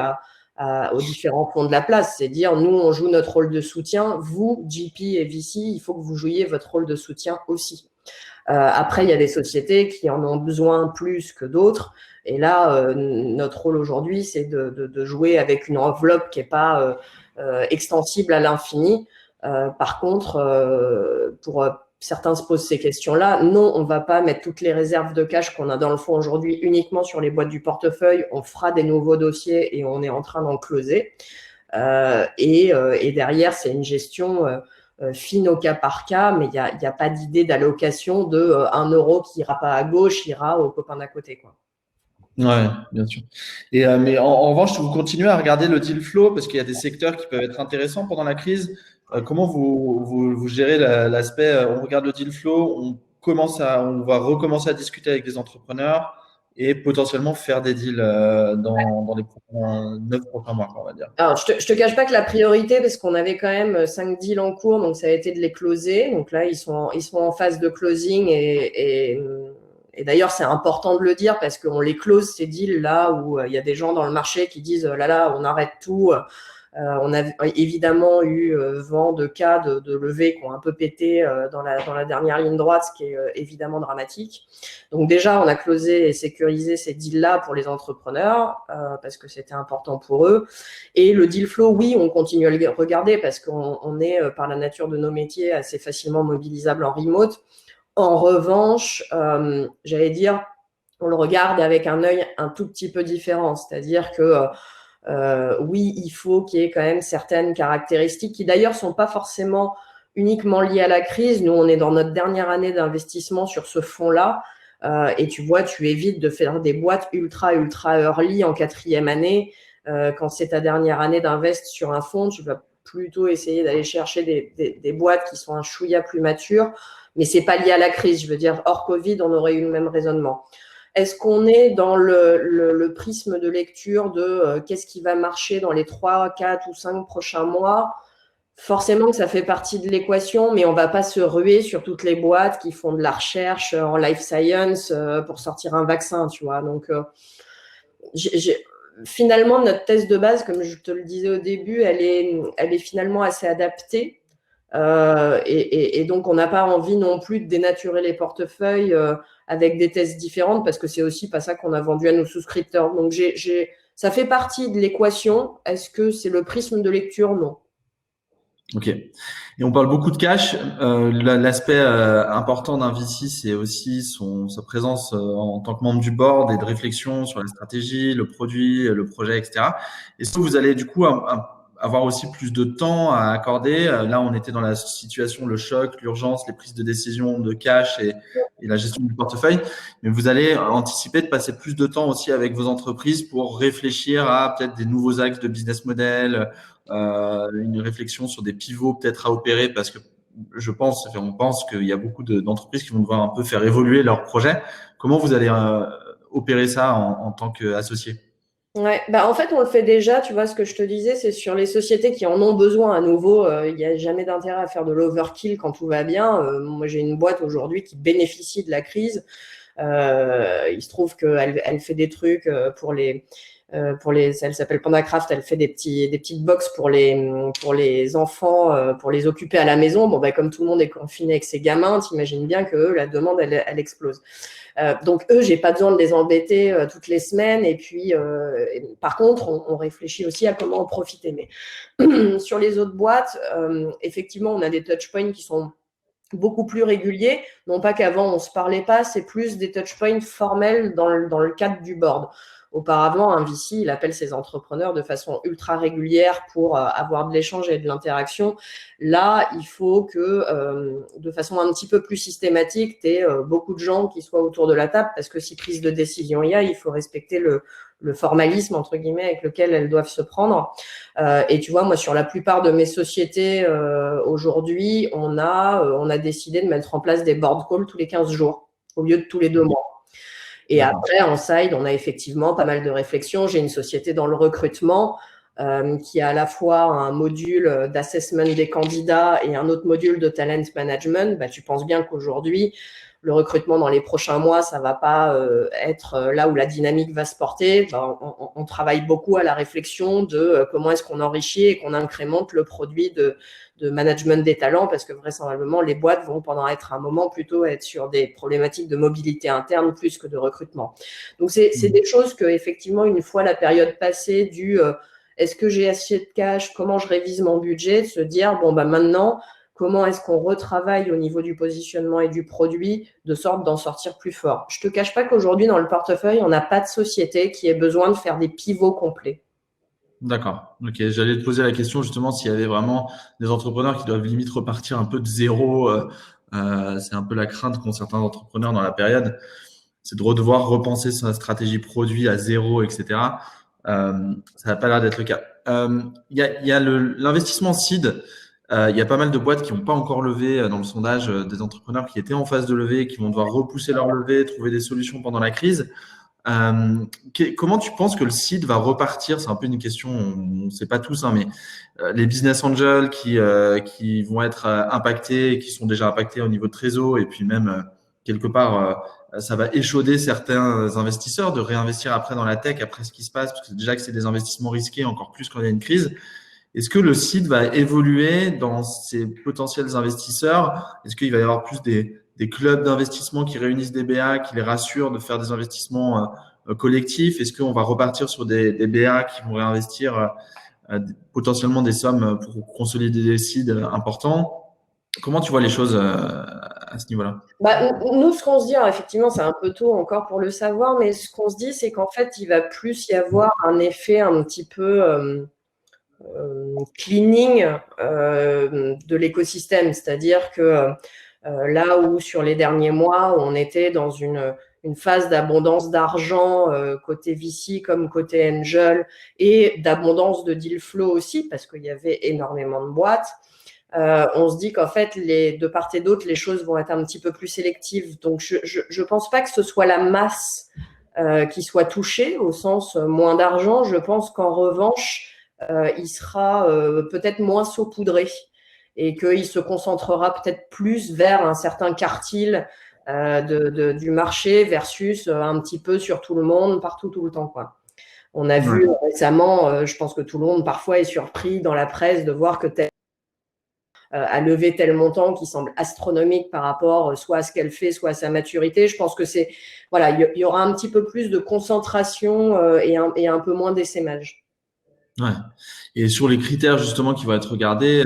aux différents fonds de la place, c'est dire nous on joue notre rôle de soutien, vous GP et VC, il faut que vous jouiez votre rôle de soutien aussi. Après, il y a des sociétés qui en ont besoin plus que d'autres. Et là, notre rôle aujourd'hui, c'est de jouer avec une enveloppe qui n'est pas extensible à l'infini. Par contre, pour certains se posent ces questions-là. Non, on ne va pas mettre toutes les réserves de cash qu'on a dans le fonds aujourd'hui uniquement sur les boîtes du portefeuille. On fera des nouveaux dossiers et on est en train d'en closer. Et derrière, c'est une gestion fine au cas par cas, mais il n'y a pas d'idée d'allocation de 1 euro qui ira pas à gauche, ira au copain d'à côté, quoi. Ouais, bien sûr. Et mais en revanche, vous continuez à regarder le deal flow parce qu'il y a des secteurs qui peuvent être intéressants pendant la crise. Comment vous gérez l'aspect on regarde le deal flow, on va recommencer à discuter avec des entrepreneurs et potentiellement faire des deals dans les 9 prochains mois, on va dire. Alors, je te cache pas que la priorité, parce qu'on avait quand même 5 deals en cours, donc ça a été de les closer. Donc là, ils sont en phase de closing et d'ailleurs, c'est important de le dire parce qu'on les close, ces deals-là, où il y a des gens dans le marché qui disent là, on arrête tout. On a évidemment eu vent de cas de levées qui ont un peu pété dans la dernière ligne droite, ce qui est évidemment dramatique. Donc déjà, on a closé et sécurisé ces deals-là pour les entrepreneurs parce que c'était important pour eux. Et le deal flow, oui, on continue à le regarder parce qu'on est, par la nature de nos métiers, assez facilement mobilisable en remote. En revanche, j'allais dire, on le regarde avec un œil un tout petit peu différent. C'est-à-dire que oui, il faut qu'il y ait quand même certaines caractéristiques qui d'ailleurs sont pas forcément uniquement liées à la crise. Nous, on est dans notre dernière année d'investissement sur ce fonds-là. Et tu vois, tu évites de faire des boîtes ultra early en 4e année. Quand c'est ta dernière année d'invest sur un fonds, tu vas plutôt essayer d'aller chercher des boîtes qui sont un chouïa plus matures. Mais c'est pas lié à la crise. Je veux dire, hors Covid, on aurait eu le même raisonnement. Est-ce qu'on est dans le prisme de lecture de qu'est-ce qui va marcher dans les 3, 4 ou 5 prochains mois? Forcément que ça fait partie de l'équation, mais on va pas se ruer sur toutes les boîtes qui font de la recherche en life science pour sortir un vaccin, tu vois. Donc, finalement, notre thèse de base, comme je te le disais au début, elle est finalement assez adaptée. Et donc, on n'a pas envie non plus de dénaturer les portefeuilles avec des thèses différentes parce que c'est aussi pas ça qu'on a vendu à nos souscripteurs. Donc, ça fait partie de l'équation. Est-ce que c'est le prisme de lecture? Non. Ok. Et on parle beaucoup de cash. L'aspect important d'un VC, c'est aussi sa présence en tant que membre du board et de réflexion sur la stratégie, le produit, le projet, etc. Est-ce que vous allez du coup avoir aussi plus de temps à accorder? Là, on était dans la situation, le choc, l'urgence, les prises de décision de cash et la gestion du portefeuille. Mais vous allez anticiper de passer plus de temps aussi avec vos entreprises pour réfléchir à peut-être des nouveaux axes de business model, une réflexion sur des pivots peut-être à opérer parce que on pense qu'il y a beaucoup d'entreprises qui vont devoir un peu faire évoluer leur projet. Comment vous allez opérer ça en tant qu'associé? Ouais, bah en fait, on le fait déjà, tu vois, ce que je te disais, c'est sur les sociétés qui en ont besoin à nouveau. Il n'y a jamais d'intérêt à faire de l'overkill quand tout va bien. Moi, j'ai une boîte aujourd'hui qui bénéficie de la crise. Il se trouve qu'elle fait des trucs elle s'appelle Pandacraft, elle fait des petites box pour les enfants, pour les occuper à la maison. Bon, bah, comme tout le monde est confiné avec ses gamins, t'imagines bien que la demande, elle explose. Donc eux, j'ai pas besoin de les embêter toutes les semaines. Et puis, par contre, on réfléchit aussi à comment en profiter. Mais sur les autres boîtes, effectivement, on a des touchpoints qui sont beaucoup plus réguliers. Non pas qu'avant on se parlait pas, c'est plus des touchpoints formels dans le cadre du board. Auparavant, un VC, il appelle ses entrepreneurs de façon ultra régulière pour avoir de l'échange et de l'interaction. Là, il faut que, de façon un petit peu plus systématique, tu aies beaucoup de gens qui soient autour de la table, parce que si prise de décision il faut respecter le formalisme, entre guillemets, avec lequel elles doivent se prendre. Et tu vois, moi, sur la plupart de mes sociétés aujourd'hui, on a décidé de mettre en place des board calls tous les 15 jours, au lieu de tous les 2 mois. Et après, en side, on a effectivement pas mal de réflexions. J'ai une société dans le recrutement qui a à la fois un module d'assessment des candidats et un autre module de talent management. Bah, tu penses bien qu'aujourd'hui, le recrutement dans les prochains mois, ça va pas être là où la dynamique va se porter. Ben, on travaille beaucoup à la réflexion de comment est-ce qu'on enrichit et qu'on incrémente le produit de management des talents, parce que vraisemblablement, les boîtes vont pendant un moment plutôt être sur des problématiques de mobilité interne plus que de recrutement. Donc, c'est des choses que, effectivement, une fois la période passée est-ce que j'ai assez de cash, comment je révise mon budget, de se dire, bon, bah maintenant, comment est-ce qu'on retravaille au niveau du positionnement et du produit de sorte d'en sortir plus fort. Je ne te cache pas qu'aujourd'hui, dans le portefeuille, on n'a pas de société qui ait besoin de faire des pivots complets. D'accord. Ok. J'allais te poser la question justement s'il y avait vraiment des entrepreneurs qui doivent limite repartir un peu de zéro. C'est un peu la crainte qu'ont certains entrepreneurs dans la période. C'est de devoir repenser sa stratégie produit à zéro, etc. Ça n'a pas l'air d'être le cas. Il y a l'investissement seed. Il y a pas mal de boîtes qui n'ont pas encore levé dans le sondage, des entrepreneurs qui étaient en phase de levée, qui vont devoir repousser leur levée, trouver des solutions pendant la crise. Comment tu penses que le seed va repartir? C'est un peu une question, on ne sait pas tous, hein, mais les business angels qui vont être impactés et qui sont déjà impactés au niveau de trésor, et puis même quelque part, ça va échauder certains investisseurs de réinvestir après dans la tech, après ce qui se passe, parce que déjà que c'est des investissements risqués, encore plus quand il y a une crise. Est-ce que le seed va évoluer dans ces potentiels investisseurs? Est-ce qu'il va y avoir plus des clubs d'investissement qui réunissent des BA, qui les rassurent de faire des investissements collectifs? Est-ce qu'on va repartir sur des BA qui vont réinvestir potentiellement des sommes pour consolider des seeds importants? Comment tu vois les choses à ce niveau-là? Bah, nous, ce qu'on se dit, alors effectivement, c'est un peu tôt encore pour le savoir, mais ce qu'on se dit, c'est qu'en fait, il va plus y avoir un effet un petit peu cleaning de l'écosystème. C'est-à-dire que là où sur les derniers mois, on était dans une phase d'abondance d'argent côté VC comme côté Angel et d'abondance de deal flow aussi, parce qu'il y avait énormément de boîtes. On se dit qu'en fait, de part et d'autre, les choses vont être un petit peu plus sélectives. Donc, je pense pas que ce soit la masse qui soit touchée, au sens moins d'argent. Je pense qu'en revanche, il sera peut-être moins saupoudré. et qu'il se concentrera peut-être plus vers un certain quartile du marché versus un petit peu sur tout le monde, partout, tout le temps, quoi. On a vu récemment, je pense que tout le monde parfois est surpris dans la presse de voir que a levé tel montant qui semble astronomique par rapport soit à ce qu'elle fait, soit à sa maturité. Je pense que voilà, il y aura un petit peu plus de concentration et un peu moins d'essaimage. Ouais. Et sur les critères justement qui vont être regardés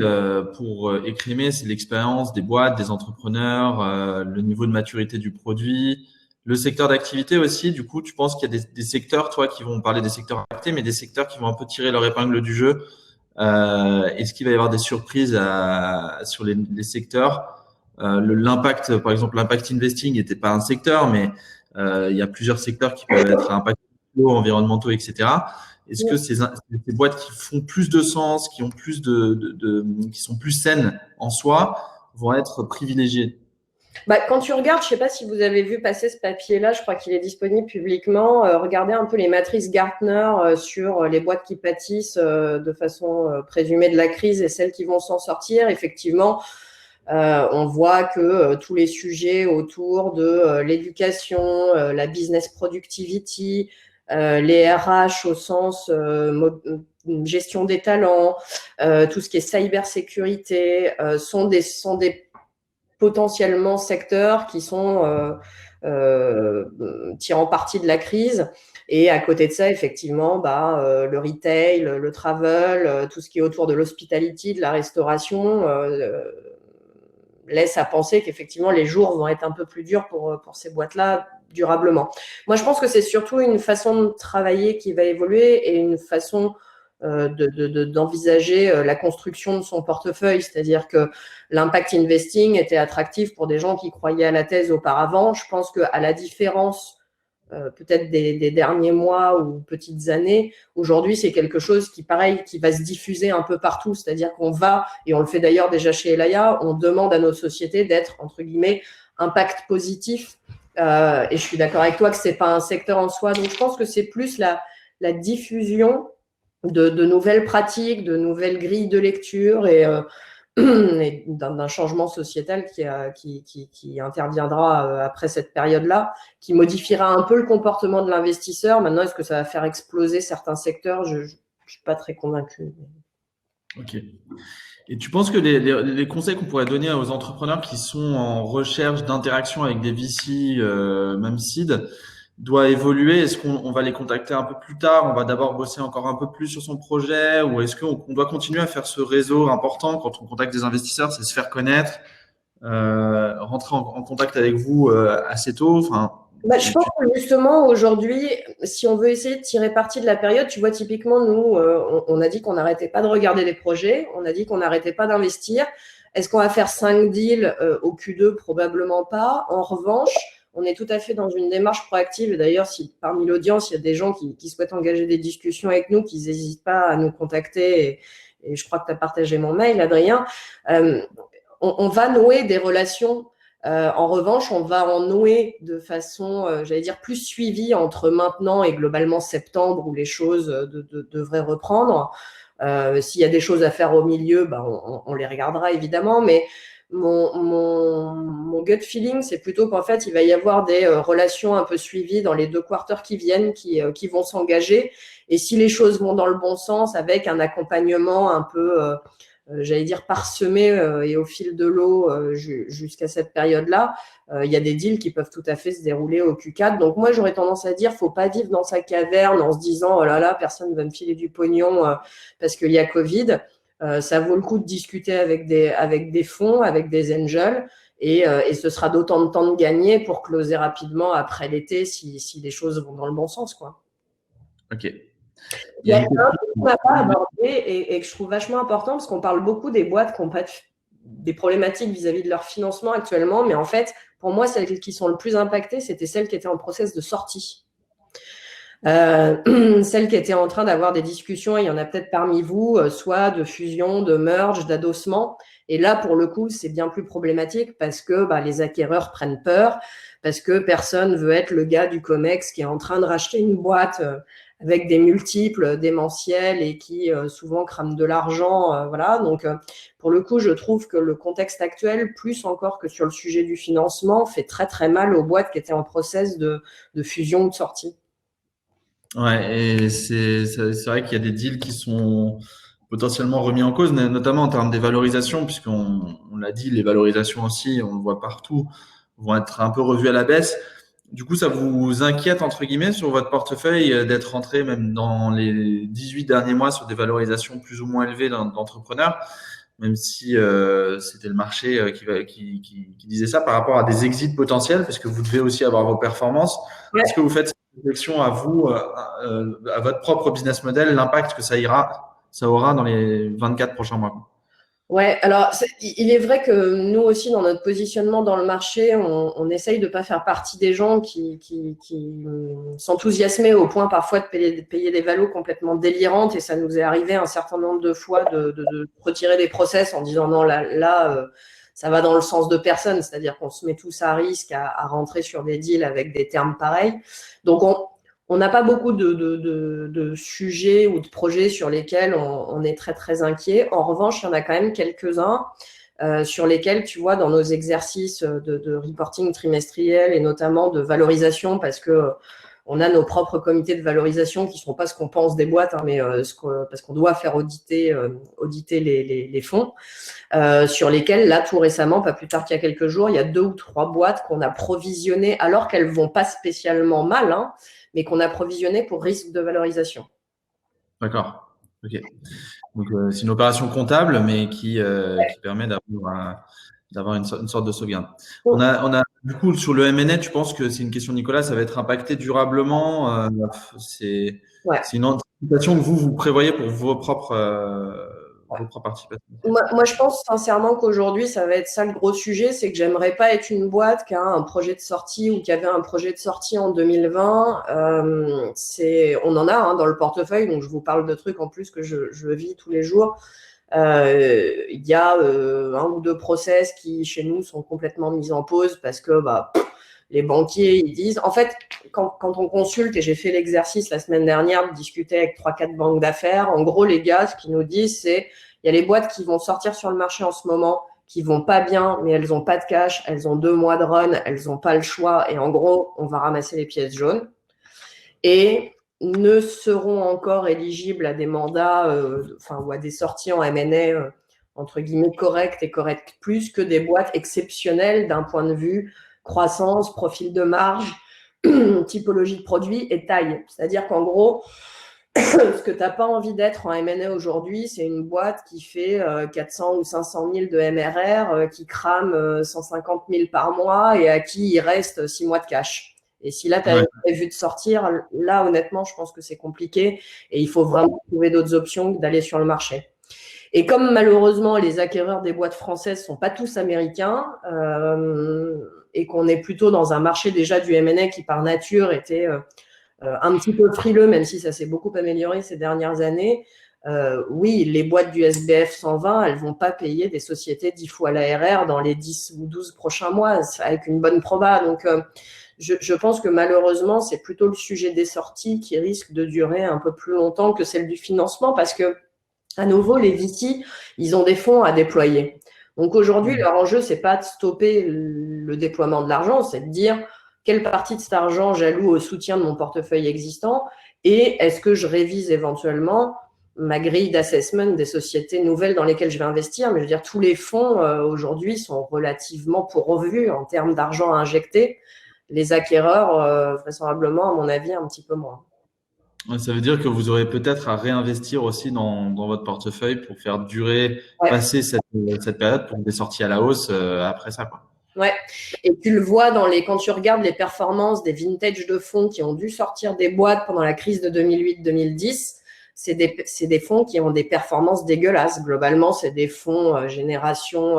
pour écrimer, c'est l'expérience des boîtes, des entrepreneurs, le niveau de maturité du produit, le secteur d'activité aussi. Du coup, tu penses qu'il y a des secteurs, toi, qui vont parler des secteurs actés, mais des secteurs qui vont un peu tirer leur épingle du jeu. Est-ce qu'il va y avoir des surprises sur les secteurs? L'impact, par exemple, l'impact investing n'était pas un secteur, mais il y a plusieurs secteurs qui peuvent être impactés environnementaux, etc. Est-ce que ces boîtes qui font plus de sens, qui ont plus qui sont plus saines en soi, vont être privilégiées? Quand tu regardes, je ne sais pas si vous avez vu passer ce papier-là, je crois qu'il est disponible publiquement. Regardez un peu les matrices Gartner sur les boîtes qui pâtissent de façon présumée de la crise et celles qui vont s'en sortir. Effectivement, on voit que tous les sujets autour de l'éducation, la business productivity, les RH au sens gestion des talents, tout ce qui est cybersécurité, sont des potentiellement secteurs qui sont tirant parti de la crise. Et à côté de ça, effectivement, le retail, le travel, tout ce qui est autour de l'hospitality, de la restauration, laisse à penser qu'effectivement, les jours vont être un peu plus durs pour ces boîtes-là durablement. Moi, je pense que c'est surtout une façon de travailler qui va évoluer et une façon d'envisager la construction de son portefeuille. C'est-à-dire que l'impact investing était attractif pour des gens qui croyaient à la thèse auparavant. Je pense qu'à la différence peut-être des derniers mois ou petites années, aujourd'hui, c'est quelque chose qui, pareil, qui va se diffuser un peu partout. C'est-à-dire qu'on va, et on le fait d'ailleurs déjà chez Elaya, on demande à nos sociétés d'être, entre guillemets, impact positif. Et je suis d'accord avec toi que c'est pas un secteur en soi. Donc, je pense que c'est plus la diffusion de nouvelles pratiques, de nouvelles grilles de lecture et d'un changement sociétal qui interviendra après cette période-là, qui modifiera un peu le comportement de l'investisseur. Maintenant, est-ce que ça va faire exploser certains secteurs? Je ne suis pas très convaincue. Ok. Et tu penses que les conseils qu'on pourrait donner aux entrepreneurs qui sont en recherche d'interaction avec des VC, même seed, doit évoluer? Est-ce qu'on va les contacter un peu plus tard? On va d'abord bosser encore un peu plus sur son projet? Ou est-ce qu'on doit continuer à faire ce réseau important quand on contacte des investisseurs, c'est se faire connaître, rentrer en contact avec vous assez tôt? Enfin, Je pense que justement, aujourd'hui, si on veut essayer de tirer parti de la période, tu vois, typiquement, nous, on a dit qu'on n'arrêtait pas de regarder des projets, on a dit qu'on n'arrêtait pas d'investir. Est-ce qu'on va faire 5 deals au Q2? Probablement pas. En revanche, on est tout à fait dans une démarche proactive. Et d'ailleurs, si parmi l'audience, il y a des gens qui souhaitent engager des discussions avec nous, qu'ils n'hésitent pas à nous contacter. Et je crois que tu as partagé mon mail, Adrien. On va nouer des relations. En revanche, on va en nouer de façon, j'allais dire, plus suivie entre maintenant et globalement septembre où les choses devraient reprendre. S'il y a des choses à faire au milieu, on les regardera évidemment, mais mon gut feeling, c'est plutôt qu'en fait, il va y avoir des relations un peu suivies dans les 2 quarters qui viennent, qui vont s'engager. Et si les choses vont dans le bon sens, avec un accompagnement un peu, j'allais dire, parsemé et au fil de l'eau jusqu'à cette période-là, il y a des deals qui peuvent tout à fait se dérouler au Q4. Donc moi, j'aurais tendance à dire, faut pas vivre dans sa caverne en se disant, oh là là, personne ne va me filer du pognon parce qu'il y a Covid. Ça vaut le coup de discuter avec des fonds, avec des angels, et ce sera d'autant de temps de gagner pour closer rapidement après l'été si les choses vont dans le bon sens, quoi. Ok. Il y a un truc qu'on n'a pas abordé et que je trouve vachement important parce qu'on parle beaucoup des boîtes qui ont pas des problématiques vis-à-vis de leur financement actuellement, mais en fait, pour moi, celles qui sont le plus impactées, c'était celles qui étaient en process de sortie. Celles qui étaient en train d'avoir des discussions, il y en a peut-être parmi vous, soit de fusion, de merge, d'adossement. Et là, pour le coup, c'est bien plus problématique parce que les acquéreurs prennent peur, parce que personne veut être le gars du COMEX qui est en train de racheter une boîte avec des multiples démentiels et qui souvent crament de l'argent. Voilà. Donc, pour le coup, je trouve que le contexte actuel, plus encore que sur le sujet du financement, fait très très mal aux boîtes qui étaient en process de fusion ou de sortie. Ouais, et c'est vrai qu'il y a des deals qui sont potentiellement remis en cause, notamment en termes des valorisations, puisqu'on l'a dit, les valorisations aussi, on le voit partout, vont être un peu revues à la baisse. Du coup, ça vous inquiète, entre guillemets, sur votre portefeuille d'être rentré même dans les 18 derniers mois sur des valorisations plus ou moins élevées d'entrepreneurs, même si c'était le marché qui disait ça par rapport à des exits potentiels, parce que vous devez aussi avoir vos performances. Ouais. Est-ce que vous faites cette réflexion à vous, à votre propre business model, l'impact que ça aura dans les 24 prochains mois? Ouais, alors il est vrai que nous aussi, dans notre positionnement dans le marché, on essaye de ne pas faire partie des gens qui s'enthousiasmaient au point parfois de payer des valos complètement délirantes. Et ça nous est arrivé un certain nombre de fois de retirer des process en disant non, là ça va dans le sens de personne. C'est-à-dire qu'on se met tous à risque à rentrer sur des deals avec des termes pareils. Donc, on n'a pas beaucoup de sujets ou de projets sur lesquels on est très, très inquiet. En revanche, il y en a quand même quelques-uns sur lesquels, tu vois, dans nos exercices de reporting trimestriel et notamment de valorisation, parce que on a nos propres comités de valorisation qui ne sont pas ce qu'on pense des boîtes, hein, mais parce qu'on doit faire auditer les fonds, sur lesquels, là, tout récemment, pas plus tard qu'il y a quelques jours, il y a 2 ou 3 boîtes qu'on a provisionnées alors qu'elles ne vont pas spécialement mal, hein, mais qu'on a provisionné pour risque de valorisation. D'accord. Ok. Donc, c'est une opération comptable, mais qui permet d'avoir une sorte de sauvegarde. Du coup, sur le M&A, tu penses que c'est une question, Nicolas, ça va être impacté durablement c'est Ouais. une anticipation que vous prévoyez pour vos propres participations? Moi, je pense sincèrement qu'aujourd'hui, ça va être ça le gros sujet, c'est que j'aimerais pas être une boîte qui a un projet de sortie ou qui avait un projet de sortie en 2020. On en a dans le portefeuille, donc je vous parle de trucs en plus que je vis tous les jours. Il y a 1 ou 2 process qui, chez nous, sont complètement mis en pause parce que les banquiers, ils disent… En fait, quand on consulte, et j'ai fait l'exercice la semaine dernière de discuter avec 3-4 banques d'affaires, en gros, les gars, ce qu'ils nous disent, c'est il y a les boîtes qui vont sortir sur le marché en ce moment, qui vont pas bien, mais elles ont pas de cash, elles ont 2 mois de run, elles ont pas le choix, et en gros, on va ramasser les pièces jaunes. Et ne seront encore éligibles à des mandats, ou à des sorties en M&A, entre guillemets, correctes et correctes plus que des boîtes exceptionnelles d'un point de vue croissance, profil de marge, typologie de produit et taille. C'est-à-dire qu'en gros, ce que tu n'as pas envie d'être en M&A aujourd'hui, c'est une boîte qui fait 400 ou 500 000 de MRR, qui crame 150 000 par mois et à qui il reste 6 mois de cash. Et si là, tu as prévu de sortir, là, honnêtement, je pense que c'est compliqué et il faut vraiment trouver d'autres options que d'aller sur le marché. Et comme malheureusement, les acquéreurs des boîtes françaises ne sont pas tous américains et qu'on est plutôt dans un marché déjà du M&A qui, par nature, était un petit peu frileux, même si ça s'est beaucoup amélioré ces dernières années. Oui, les boîtes du SBF 120, elles ne vont pas payer des sociétés 10 fois l'ARR dans les 10 ou 12 prochains mois, avec une bonne proba. Donc, je pense que malheureusement, c'est plutôt le sujet des sorties qui risque de durer un peu plus longtemps que celle du financement, parce que, à nouveau, les VC, ils ont des fonds à déployer. Donc aujourd'hui, leur enjeu, c'est pas de stopper le déploiement de l'argent, c'est de dire quelle partie de cet argent j'alloue au soutien de mon portefeuille existant et est-ce que je révise éventuellement ma grille d'assessment des sociétés nouvelles dans lesquelles je vais investir. Mais je veux dire, tous les fonds aujourd'hui sont relativement pourvus en termes d'argent à injecter. Les acquéreurs, vraisemblablement, à mon avis, un petit peu moins. Ça veut dire que vous aurez peut-être à réinvestir aussi dans votre portefeuille pour faire durer, passer cette période pour des sorties à la hausse après ça, quoi. Ouais, et tu le vois quand tu regardes les performances des vintage de fonds qui ont dû sortir des boîtes pendant la crise de 2008-2010, c'est des fonds qui ont des performances dégueulasses. Globalement, c'est des fonds génération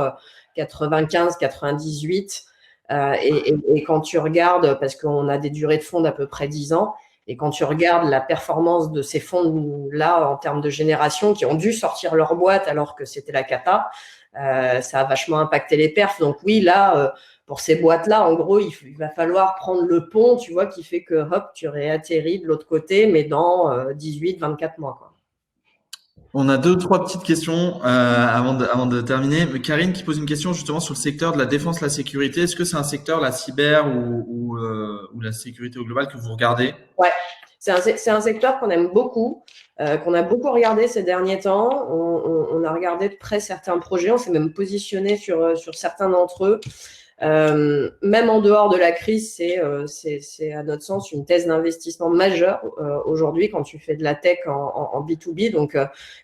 95-98. Et quand tu regardes, parce qu'on a des durées de fonds d'à peu près 10 ans, et quand tu regardes la performance de ces fonds-là en termes de génération qui ont dû sortir leur boîte alors que c'était la cata, ça a vachement impacté les perfs. Donc oui, là, pour ces boîtes-là, en gros, il va falloir prendre le pont, tu vois, qui fait que hop, tu réatterris de l'autre côté, mais dans 18-24 mois, quoi. On a 2 ou 3 petites questions avant de terminer. Karine qui pose une question justement sur le secteur de la défense, la sécurité. Est-ce que c'est un secteur, la cyber ou la sécurité au global que vous regardez? Ouais, c'est un secteur qu'on aime beaucoup, qu'on a beaucoup regardé ces derniers temps. On a regardé de près certains projets, on s'est même positionné sur certains d'entre eux. Même en dehors de la crise, c'est à notre sens une thèse d'investissement majeure aujourd'hui quand tu fais de la tech en B2B. Donc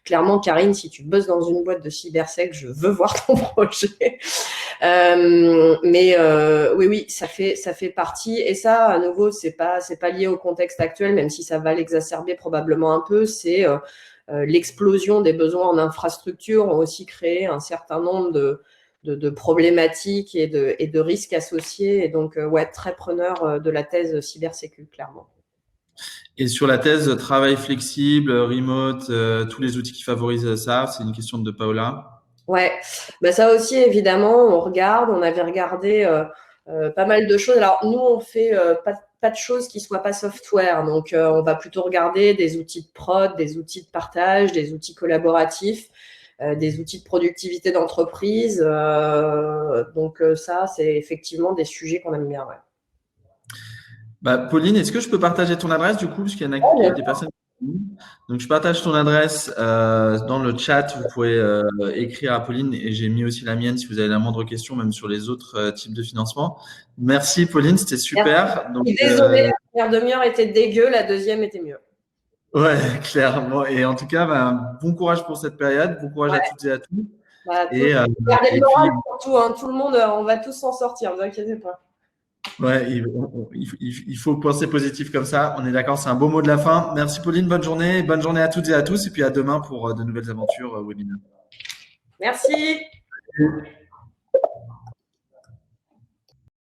clairement, Karine, si tu bosses dans une boîte de cybersec, je veux voir ton projet. Mais oui, ça fait partie. Et ça, à nouveau, c'est pas lié au contexte actuel, même si ça va l'exacerber probablement un peu. C'est l'explosion des besoins en infrastructure ont aussi créé un certain nombre de problématiques et de risques associés. Et donc, ouais, très preneur de la thèse cybersécu, clairement. Et sur la thèse travail flexible, remote, tous les outils qui favorisent ça, c'est une question de Paola. Ouais, bah ça aussi, évidemment, on avait regardé pas mal de choses. Alors, nous, on fait pas de choses qui soient pas software. Donc, on va plutôt regarder des outils de prod, des outils de partage, des outils collaboratifs. Des outils de productivité d'entreprise. Donc ça, c'est effectivement des sujets qu'on aime bien. Ouais. Bah, Pauline, est-ce que je peux partager ton adresse du coup, parce qu'il y en a des personnes. Donc, je partage ton adresse dans le chat. Vous pouvez écrire à Pauline et j'ai mis aussi la mienne si vous avez la moindre question, même sur les autres types de financement. Merci Pauline, c'était super. Donc, désolée, la première demi-heure était dégueu, la deuxième était mieux. Ouais, clairement. Et en tout cas, bon courage pour cette période, bon courage à toutes et à tous. Gardez le moral surtout, hein, tout le monde, on va tous s'en sortir, ne vous inquiétez pas. Ouais, il faut penser positif comme ça. On est d'accord, c'est un beau mot de la fin. Merci Pauline, bonne journée à toutes et à tous. Et puis à demain pour de nouvelles aventures webinaires. Merci.